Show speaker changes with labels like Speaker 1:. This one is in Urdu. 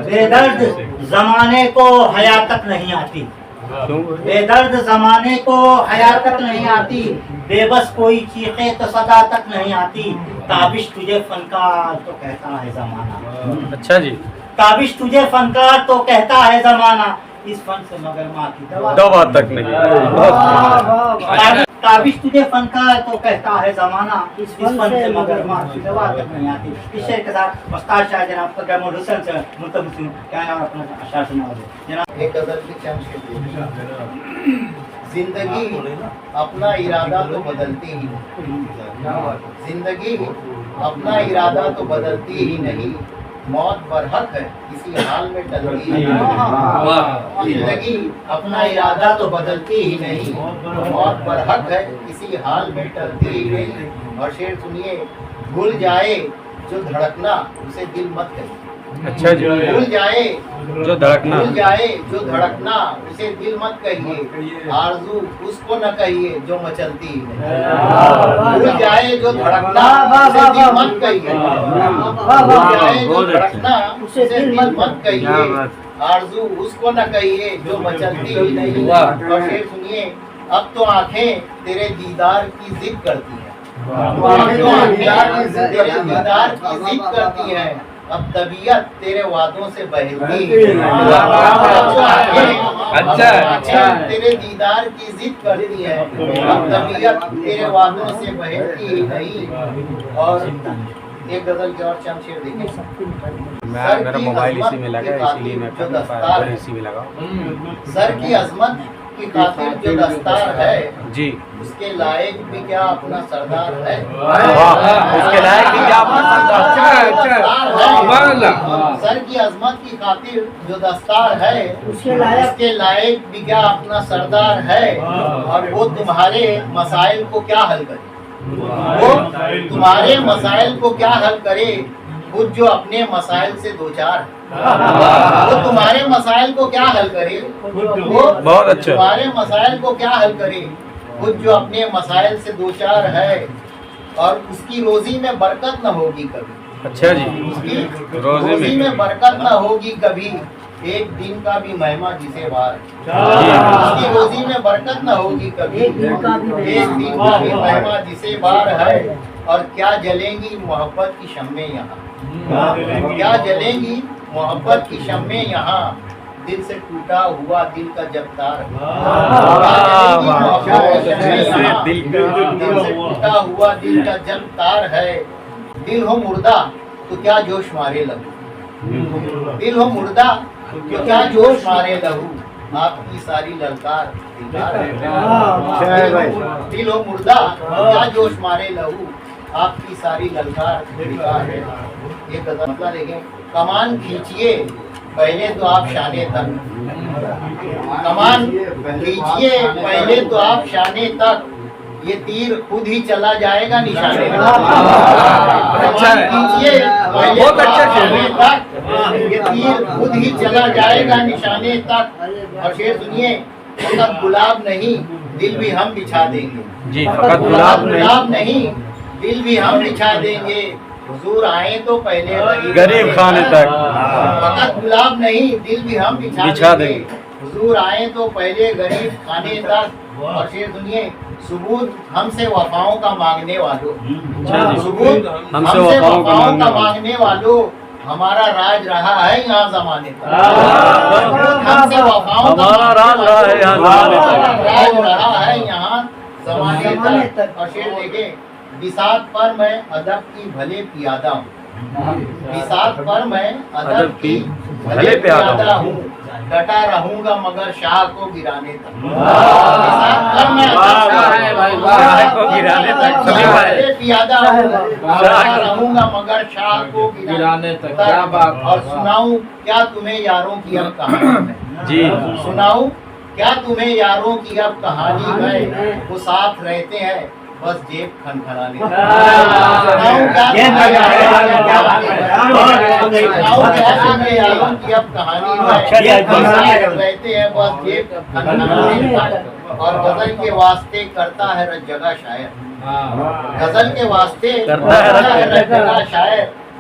Speaker 1: بے درد زمانے کو حیا تک نہیں آتی، بے درد زمانے کو حیا تک نہیں آتی، بے بس کوئی چیخے تو صدا تک نہیں آتی، تابش تجھے فنکار تو کہتا ہے زمانہ،
Speaker 2: اچھا جی،
Speaker 1: تابش تجھے فنکار تو کہتا ہے زمانہ، اس فن سے مگر ماں کی
Speaker 2: دوا تک نہیں۔
Speaker 1: تابش تجھے فنکار تو کہتا ہے زمانہ، اس فن سے مگر ماں کی دوا تک نہیں آتی۔ اس شعر کے ساتھ استاد شاہ جناب قدر محمود حسن سے ملتمس ہوں، کیا نام اپنا اشعار سنا جناب؟
Speaker 3: ایک غزل کی چند شعر۔ زندگی اپنا ارادہ تو بدلتی ہی نہیں، زندگی اپنا ارادہ تو بدلتی ہی نہیں، موت برحق ہے کسی حال میں ٹلتی ہی نہیں، زندگی اپنا ارادہ تو بدلتی ہی نہیں، موت برحق ہے کسی حال میں ٹلتی ہی نہیں۔ اور شعر سنیے، بھول جائے جو دھڑکنا اسے دل مت کہیے،
Speaker 2: اچھا جی،
Speaker 3: بھول جائے
Speaker 2: جو دھڑکنا،
Speaker 3: بھول جائے جو دھڑکنا اسے دل مت کہیے، آرزو اس کو نہ کہیے جو مچلتی ہی نہیں، بھول جائے جو دھڑکنا اسے دل مت کہیے، بھول جائے جو دھڑکنا اسے دل مت کہیے، آرزو اس کو نہ کہیے جو مچلتی ہی نہیں۔ اور شعر سنیے، اب تو آنکھیں تیرے دیدار کی ضد کرتی ہیں، اب تو آنکھیں تیرے دیدار کی ضد کرتی ہیں، اب طبیعت تیرے وعدوں سے بہلتی ہے، تیرے دیدار کی ضد کرتی ہے، اب طبیعت تیرے وعدوں سے بہلتی ہی نہیں۔ اور ایک غزل کے اور چند شعر دیکھیں۔
Speaker 2: میرا موبائل اسی میں لگا ہے، اسی لیے میں اسی میں لگا۔
Speaker 3: سر کی عظمت کی خاطر جو دستار ہے،
Speaker 2: جی،
Speaker 3: اس کے لائق بھی کیا اپنا سردار ہے،
Speaker 2: اس کے لائق بھی کیا اپنا سردار ہے،
Speaker 3: سر کی عظمت کی خاطر جو دستار ہے، اس کے لائق بھی کیا اپنا سردار ہے، اور وہ تمہارے مسائل کو کیا حل کرے، وہ تمہارے مسائل کو کیا حل کرے، خود جو اپنے مسائل سے دوچار ہے، وہ تمہارے مسائل کو کیا حل کرے، وہ
Speaker 2: بہت اچھا،
Speaker 3: تمہارے مسائل کو کیا حل کرے، خود جو اپنے مسائل سے دوچار ہے، اور اس کی روزی میں برکت نہ ہوگی کبھی،
Speaker 2: اچھا جی،
Speaker 3: اس کی روزی میں برکت نہ ہوگی کبھی، ایک دن کا بھی مہمہ جسے بار ہے، اس کی روزی میں برکت نہ ہوگی کبھی، ایک دن کا بھی مہمہ جسے بار ہے، اور کیا جلیں گی محبت کی شمعیں یہاں، کیا جلیں گی محبت کی شمعیں یہاں، دل سے ٹوٹا ہوا دل کا جب تار ہے، دل سے ٹوٹا ہوا دل کا جب تار ہے، دل ہو مردہ تو کیا جوش مارے لہو، دل ہو مردہ تو کیا جوش مارے لہو، آپ کی ساری للکار بیکار ہے، دل ہو مردہ تو کیا جوش مارے لہو، آپ کی ساری للکار بیکار ہے۔ ایک مسئلہ دیکھیں، کمان کھینچیے پہلے تو آپ شانے تک، کمان کھینچیے پہلے تو آپ شانے تک، یہ تیر خود ہی چلا جائے گا نشانے تک، کمان کھینچیے پہلے تو آپ شانے تک، یہ تیر خود ہی چلا جائے گا نشانے تک۔ اور شعر سنیے، فقط گلاب نہیں دل بھی ہم بچھا دیں گے،
Speaker 2: جی، فقط گلاب
Speaker 3: نہیں دل بھی ہم بچھا دیں گے، حضور آئے تو پہلے
Speaker 2: غریب خانے تک،
Speaker 3: فقط گلاب نہیں دل بھی ہم بچھا دیں گے، حضور آئے تو پہلے غریب خانے تک۔ اور شعر سنیے، ثبوت ہم سے وفاؤں کا مانگنے والوں، ثبوت ہم سے وفاؤں کا مانگنے والوں، ہمارا راج رہا ہے یہاں زمانے تک، ہم سے وفاؤں کا راج رہا ہے یہاں زمانے تک۔ اور شعر دیکھیں، بساط پر میں ادب کی بھلے پیادہ ہوں، بساط پر میں ادب کی بھلے پیادہ ہوں، ڈٹا رہوں گا مگر شاہ کو گرانے تک، بساط پر میں شاہ کو گرانے تک بھلے پیادہ ہوں، ڈٹا رہوں گا مگر شاہ کو گرانے تک۔ اور سناؤں کیا تمہیں یاروں کی اب کہانی میں، جی سناؤں کیا تمہیں یاروں کی اب کہانی میں، وہ ساتھ رہتے ہیں بس جیب کھنکھنانے، یاروں کی اب کہانی میں رہتے ہیں بس جیب کھنکھنانے۔ اور غزل کے واسطے کرتا ہے رج جگہ شاعر، غزل کے واسطے کرتا ہے رج جگہ شاعر،